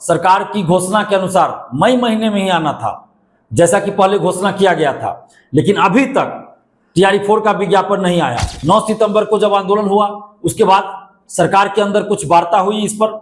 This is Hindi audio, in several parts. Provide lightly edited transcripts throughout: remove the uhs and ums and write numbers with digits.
सरकार की घोषणा के अनुसार मई महीने में ही आना था, जैसा कि पहले घोषणा किया गया था, लेकिन अभी तक TRE-4 का विज्ञापन नहीं आया। 9 सितंबर को जब आंदोलन हुआ उसके बाद सरकार के अंदर कुछ वार्ता हुई इस पर,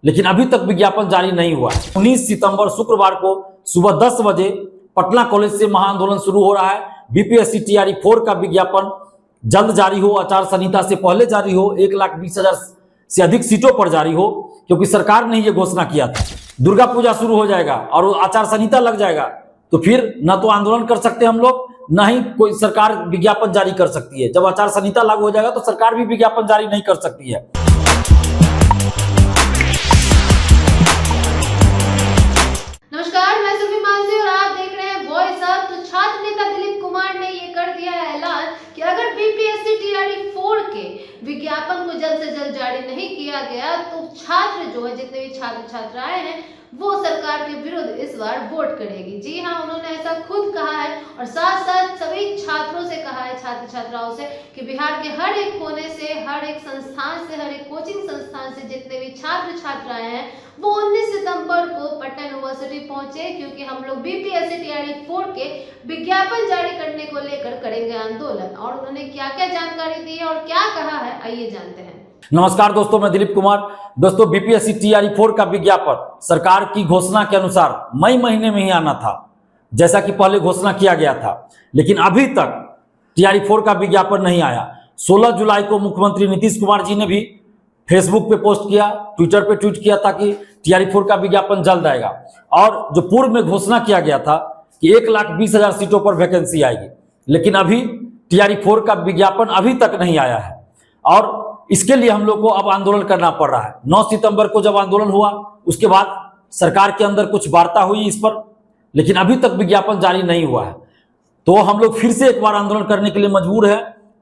लेकिन अभी तक विज्ञापन जारी नहीं हुआ। 19 सितंबर शुक्रवार को सुबह 10 बजे पटना कॉलेज से महाआंदोलन शुरू हो रहा है। BPSC TRE-4 का विज्ञापन जल्द जारी हो, आचार संहिता से पहले जारी हो, 1,20,000 से अधिक सीटों पर जारी हो, क्योंकि सरकार ने ये घोषणा किया था। दुर्गा पूजा शुरू हो जाएगा और आचार संहिता लग जाएगा, तो फिर न तो आंदोलन कर सकते हम लोग, न ही कोई सरकार विज्ञापन जारी कर सकती है। जब आचार संहिता लागू हो जाएगा तो सरकार भी विज्ञापन जारी नहीं कर सकती है। नमस्कार, मैं सुमी मानसी और आप देख रहे हैं वॉइस अप। तो छात्र नेता दिलीप कुमार ने ये कर दिया है ऐलान कि अगर BPSC TRE-4 के विज्ञापन को जल्द से जल्द जारी नहीं किया गया तो छात्र जो है, जितने भी छात्र छात्राएं हैं, वो सरकार के विरुद्ध इस बार वोट करेगी। जी हाँ, उन्होंने ऐसा खुद कहा है और साथ साथ सभी छात्रों से कहा है, छात्र छात्राओं से, कि बिहार के हर एक कोने से, हर एक संस्थान से, हर एक कोचिंग संस्थान से जितने भी छात्र छात्राएं हैं वो 19 सितंबर को पटना यूनिवर्सिटी पहुंचे, क्योंकि हम लोग BPSC TRE-4 के विज्ञापन जारी करने को लेकर करेंगे आंदोलन। और उन्होंने क्या क्या जानकारी दी है और क्या कहा है, आइए जानते हैं। नमस्कार दोस्तों, मैं दिलीप कुमार। दोस्तों, BPSC TRE-4 का विज्ञापन सरकार की घोषणा के अनुसार मई महीने में ही आना था, जैसा कि पहले घोषणा किया गया था, लेकिन अभी तक TRE-4 का विज्ञापन नहीं आया। 16 जुलाई को मुख्यमंत्री नीतीश कुमार जी ने भी फेसबुक पे पोस्ट किया, ट्विटर पे ट्वीट किया था कि TRE-4 का विज्ञापन जल्द आएगा। और जो पूर्व में घोषणा किया गया था कि 1,20,000 सीटों पर वैकेंसी आएगी, लेकिन अभी TRE-4 का विज्ञापन अभी तक नहीं आया है और इसके लिए हम लोग को अब आंदोलन करना पड़ रहा है। 9 सितंबर को जब आंदोलन हुआ उसके बाद सरकार के अंदर कुछ वार्ता हुई इस पर, लेकिन अभी तक विज्ञापन जारी नहीं हुआ है। तो हम लोग फिर से एक बार आंदोलन करने के लिए मजबूर है।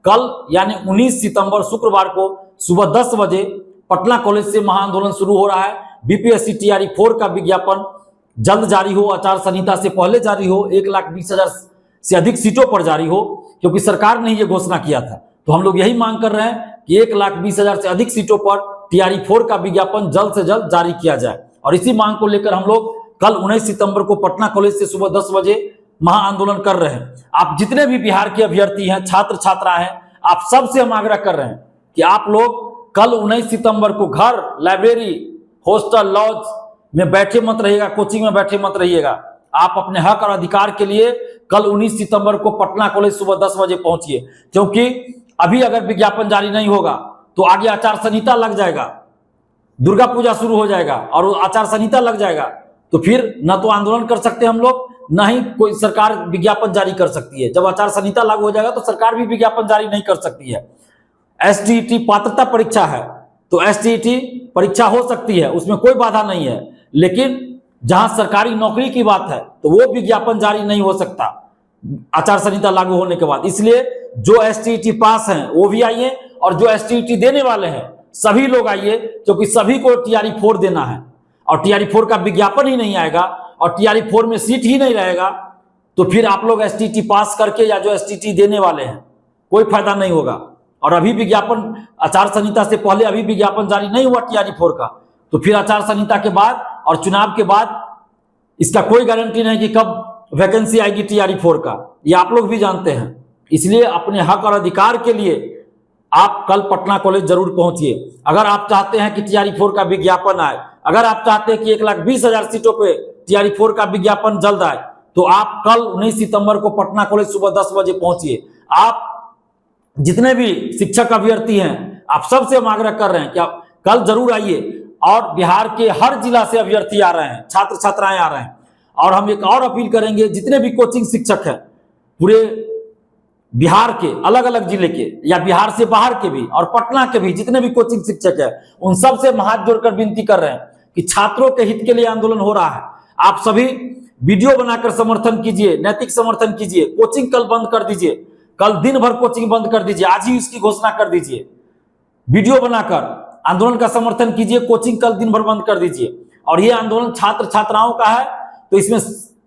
कल यानी 19 सितंबर शुक्रवार को सुबह 10 बजे पटना कॉलेज से महाआंदोलन शुरू हो रहा है। BPSC TRE-4 का विज्ञापन जल्द जारी हो, आचार संहिता से पहले जारी हो, 1,20,000 से अधिक सीटों पर जारी हो, क्योंकि सरकार ने यह घोषणा किया था। तो हम लोग यही मांग कर रहे हैं कि 1,20,000 से अधिक सीटों पर TRE-4 का विज्ञापन जल्द से जल्द जारी किया जाए। और इसी मांग को लेकर हम लोग कल 19 सितंबर को पटना कॉलेज से सुबह 10 बजे महाआंदोलन कर रहे हैं। आप जितने भी बिहार के अभ्यर्थी हैं, छात्र छात्रा हैं, आप सबसे हम आग्रह कर रहे हैं कि आप लोग कल 19 सितंबर को घर, लाइब्रेरी, हॉस्टल, लॉज में बैठे मत रहिएगा, कोचिंग में बैठे मत रहिएगा। आप अपने हक और अधिकार के लिए कल 19 सितंबर को पटना कॉलेज सुबह 10 बजे पहुंचिए, क्योंकि अभी अगर विज्ञापन जारी नहीं होगा तो आगे आचार संहिता लग जाएगा, दुर्गा पूजा शुरू हो जाएगा और आचार संहिता लग जाएगा, तो फिर न तो आंदोलन कर सकते हम लोग, न ही कोई सरकार विज्ञापन जारी कर सकती है। जब आचार संहिता लागू हो जाएगा तो सरकार भी विज्ञापन जारी नहीं कर सकती है। STET पात्रता परीक्षा है तो STET परीक्षा हो सकती है, उसमें कोई बाधा नहीं है, लेकिन जहां सरकारी नौकरी की बात है तो वो विज्ञापन जारी नहीं हो सकता आचार संहिता लागू होने के बाद। इसलिए जो STET पास हैं वो भी आइए और जो STET देने वाले हैं सभी लोग आइए, क्योंकि सभी को TRE-4 देना है। और TRE-4 का विज्ञापन ही नहीं आएगा और TRE-4 में सीट ही नहीं रहेगा तो फिर आप लोग STET पास करके या जो STET देने वाले हैं कोई फायदा नहीं होगा। और अभी विज्ञापन आचार संहिता से पहले अभी विज्ञापन जारी नहीं हुआ TRE-4 का, तो फिर आचार संहिता के बाद और चुनाव के बाद इसका कोई गारंटी नहीं कि कब वैकेंसी आएगी TRE-4 का, ये आप लोग भी जानते हैं। इसलिए अपने हक और अधिकार के लिए आप कल पटना कॉलेज जरूर पहुंचिए। अगर आप चाहते हैं कि TRE-4 का विज्ञापन आए, अगर आप चाहते हैं कि 1,20,000 सीटों पे TRE-4 का विज्ञापन जल्द आए, तो आप कल 19 सितंबर को पटना कॉलेज सुबह 10 बजे पहुंचिए। आप जितने भी शिक्षक अभ्यर्थी हैं, आप सबसे हम आग्रह कर रहे हैं कि आप कल जरूर आइए। और बिहार के हर जिला से अभ्यर्थी आ रहे हैं, छात्र छात्राएं आ रहे हैं। और हम एक और अपील करेंगे, जितने भी कोचिंग शिक्षक हैं पूरे बिहार के अलग अलग जिले के या बिहार से बाहर के भी और पटना के भी जितने भी कोचिंग शिक्षक हैं, उन सब से हाथ जोड़कर विनती कर रहे हैं कि छात्रों के हित के लिए आंदोलन हो रहा है। आप सभी वीडियो बनाकर समर्थन कीजिए, नैतिक समर्थन कीजिए। कोचिंग कल बंद कर दीजिए, कल दिन भर कोचिंग बंद कर दीजिए, आज ही इसकी घोषणा कर दीजिए। वीडियो बनाकर आंदोलन का समर्थन कीजिए, कोचिंग कल दिन भर बंद कर दीजिए। और ये आंदोलन छात्र छात्राओं का है, तो इसमें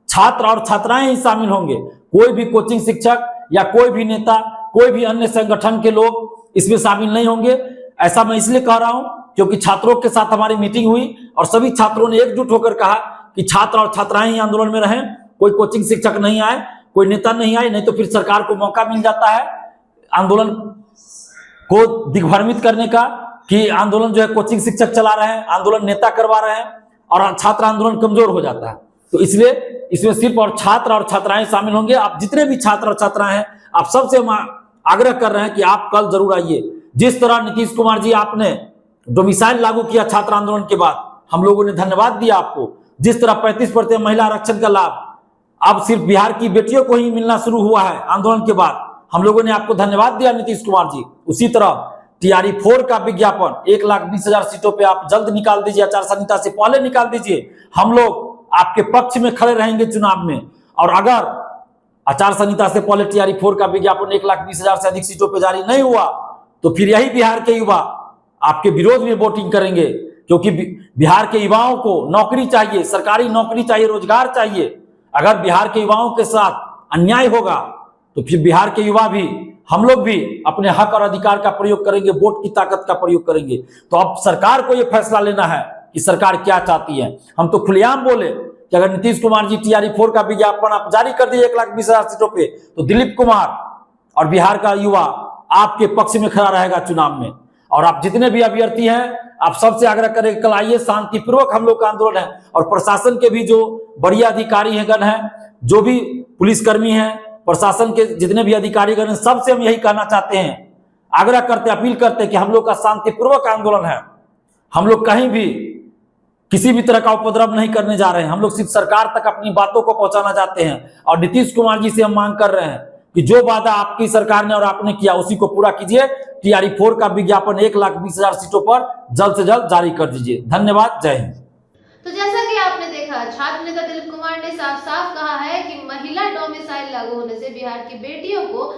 छात्र और छात्राएं ही शामिल होंगे। कोई भी कोचिंग शिक्षक या कोई भी नेता, कोई भी अन्य संगठन के लोग इसमें शामिल नहीं होंगे। ऐसा मैं इसलिए कह रहा हूं क्योंकि छात्रों के साथ हमारी मीटिंग हुई और सभी छात्रों ने एकजुट होकर कहा कि छात्र और छात्राएं ही आंदोलन में रहें, कोई कोचिंग शिक्षक नहीं आए, कोई नेता नहीं आए, नहीं तो फिर सरकार को मौका मिल जाता है आंदोलन को दिग्भ्रमित करने का कि आंदोलन जो है कोचिंग शिक्षक चला रहे हैं, आंदोलन नेता करवा रहे हैं और छात्र आंदोलन कमजोर हो जाता है। तो इसलिए इसमें सिर्फ और छात्र और छात्राएं शामिल होंगे। आप जितने भी छात्र और छात्राएं हैं, आप सबसे आग्रह कर रहे हैं कि आप कल जरूर आइए। जिस तरह नीतीश कुमार जी आपने डोमिसाइल लागू किया छात्र आंदोलन के बाद, हम लोगों ने धन्यवाद दिया आपको। जिस तरह 35% महिला आरक्षण का लाभ अब सिर्फ बिहार की बेटियों को ही मिलना शुरू हुआ है आंदोलन के बाद, हम लोगों ने आपको धन्यवाद दिया नीतीश कुमार जी। उसी तरह टीआरई 4 का विज्ञापन 1,20,000 सीटों पे आप जल्द निकाल दीजिए, आचार संहिता से पहले निकाल दीजिए। हम लोग आपके पक्ष में खड़े रहेंगे चुनाव में। और अगर आचार संहिता से पहले टीआरई 4 का विज्ञापन 1,20,000 से अधिक सीटों पर जारी नहीं हुआ तो फिर यही बिहार के युवा आपके विरोध में वोटिंग करेंगे, क्योंकि बिहार के युवाओं को नौकरी चाहिए, सरकारी नौकरी चाहिए, रोजगार चाहिए। अगर बिहार के युवाओं के साथ अन्याय होगा तो फिर बिहार के युवा भी, हम लोग भी अपने हक और अधिकार का प्रयोग करेंगे, वोट की ताकत का प्रयोग करेंगे। तो अब सरकार को यह फैसला लेना है कि सरकार क्या चाहती है। हम तो खुलेआम बोले कि अगर नीतीश कुमार जी टीआरई 4 का विज्ञापन आप जारी कर दिए 1,20,000 सीटों पे, तो दिलीप कुमार और बिहार का युवा आपके पक्ष में खड़ा रहेगा चुनाव में। और आप जितने भी अभ्यर्थी हैं, आप सबसे आग्रह करें कल आइए, शांतिपूर्वक हम लोग का आंदोलन है। और प्रशासन के भी जो बड़ी अधिकारी हैं गण हैं, जो भी पुलिसकर्मी हैं, प्रशासन के जितने भी अधिकारी गण हैं, सबसे हम यही कहना चाहते हैं, आग्रह करते, अपील करते कि हम लोग का शांतिपूर्वक आंदोलन है। हम लोग कहीं भी किसी भी तरह का उपद्रव नहीं करने जा रहे हैं। हम लोग सिर्फ सरकार तक अपनी बातों को पहुंचाना चाहते हैं। और नीतीश कुमार जी से हम मांग कर रहे हैं कि जो वादा आपकी सरकार ने और आपने किया उसी को पूरा कीजिए। टीआरई 4 का विज्ञापन 1,20,000 सीटों पर जल्द से जल्द जारी कर दीजिए। धन्यवाद, जय हिंद। तो जैसा कि आपने देखा, छात्र नेता दिलीप कुमार ने साफ साफ कहा है कि महिला डोमिसाइल लागू होने से बिहार की बेटियों को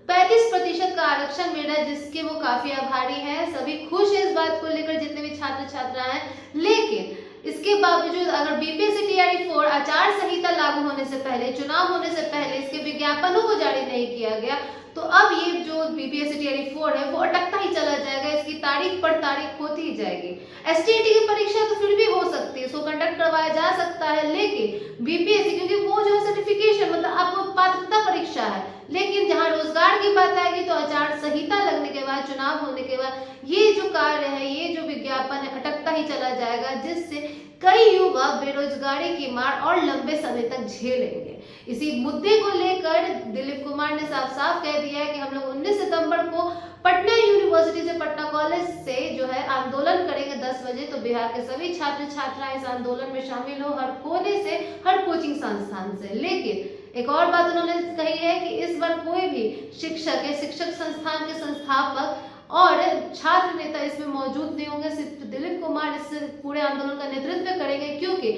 35% का आरक्षण मिल रहा है, जिसके वो काफी आभारी हैं। सभी खुश है इस बात को लेकर, जितने भी छात्र छात्रा हैं। लेकिन इसके बावजूद अगर बीपीएससी टीआरई 4 आचार संहिता लागू होने से पहले, चुनाव होने से पहले इसके विज्ञापनों को जारी नहीं किया गया, तो अब ये जो बीपीएससी टीआरई 4 है वो अटकता ही चला जाएगा। इसकी तारीख पर तारीख होती ही जाएगी। एसटीईटी की परीक्षा तो फिर भी हो सकती है, उसको कंडक्ट करवाया जा सकता है, लेकिन बीपीएससी, क्योंकि वो जो है सर्टिफिकेशन, मतलब आपको पात्रता परीक्षा है। लेकिन जहां रोजगार की बात आएगी तो आचार संहिता लगने के बाद, चुनाव होने के बाद ये जो कार्य है, ये जो विज्ञापन है, अटकता ही चला जाएगा, जिससे कई युवा बेरोजगारी की मार और लंबे समय तक झेलेंगे। इसी मुद्दे को लेकर दिलीप कुमार ने साफ साफ कह दिया है कि हम लोग 19 सितंबर को पटना यूनिवर्सिटी से, पटना कॉलेज से जो है आंदोलन करेंगे 10 बजे। तो बिहार के सभी छात्र छात्राएं इस आंदोलन में शामिल हो, हर कोने से, हर कोचिंग संस्थान से। लेकिन एक और बात उन्होंने कही है कि इस बार कोई भी शिक्षक है, शिक्षक संस्थान के संस्थापक और छात्र नेता इसमें मौजूद नहीं होंगे। सिर्फ दिलीप कुमार इस पूरे आंदोलन का नेतृत्व करेंगे, क्योंकि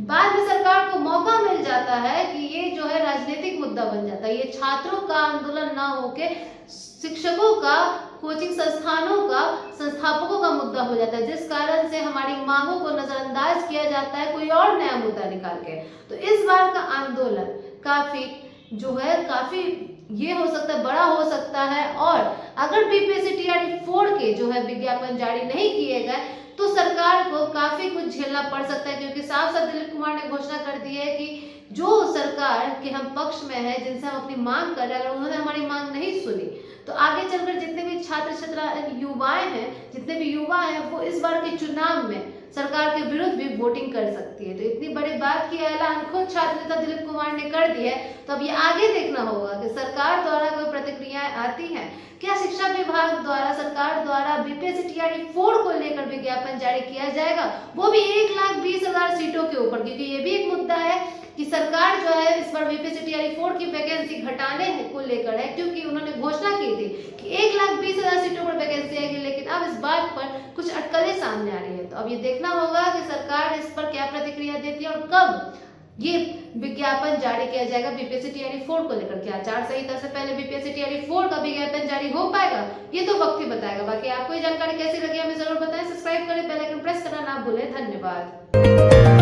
बाद में सरकार को मौका मिल जाता है कि ये जो है राजनीतिक मुद्दा बन जाता है। ये छात्रों का आंदोलन ना होके शिक्षकों का, कोचिंग संस्थानों का, संस्थापकों का मुद्दा हो जाता है, जिस कारण से हमारी मांगों को नजरअंदाज किया जाता है कोई और नया मुद्दा निकाल के। तो इस बार का आंदोलन काफी जो है, काफी ये हो सकता है, बड़ा हो सकता है। और अगर बीपीएससी टीआरई 4 के जो है विज्ञापन जारी नहीं किए गए तो सरकार को काफी कुछ झेलना पड़ सकता है, क्योंकि साफ साफ दिलीप कुमार ने घोषणा कर दी है कि जो सरकार के हम पक्ष में है, जिनसे हम अपनी मांग कर रहे हैं, अगर उन्होंने हमारी मांग नहीं सुनी तो आगे चलकर जितने भी छात्र छात्रा युवाएं हैं, जितने भी युवा हैं, वो इस बार के चुनाव में सरकार के विरुद्ध भी वोटिंग कर सकती है। तो इतनी बड़ी बात की ऐलान खुद छात्र नेता दिलीप कुमार ने कर दी है। तो अब ये आगे देखना होगा कि सरकार द्वारा कोई प्रतिक्रियाएं आती हैं क्या, शिक्षा विभाग द्वारा, सरकार द्वारा बीपीएससी टीआरई 4 को लेकर विज्ञापन जारी किया जाएगा, वो भी 1,20,000 सीटों के ऊपर, क्योंकि ये भी एक मुद्दा है कि सरकार जो है इस बार बीपीएससी टीआरई 4 की वैकेंसी घटाने को लेकर है, क्योंकि उन्होंने घोषणा की थी कि 1,20,000 सीटों पर वैकेंसी आएगी। लेकिन अब इस बात पर कुछ अटकलें सामने आ रही है। तो अब ये देखना होगा कि सरकार इस पर क्या प्रतिक्रिया देती है और कब ये विज्ञापन जारी किया जाएगा बीपीएससी टीआरई 4 को लेकर। क्या आचार संहिता से पहले बीपीएससी टीआरई 4 का विज्ञापन जारी हो पाएगा, ये तो वक्त ही बताएगा। बाकी आपको ये जानकारी कैसी लगी हमें जरूर बताएं। सब्सक्राइब करें, बेल आइकन प्रेस करना ना भूलें। धन्यवाद।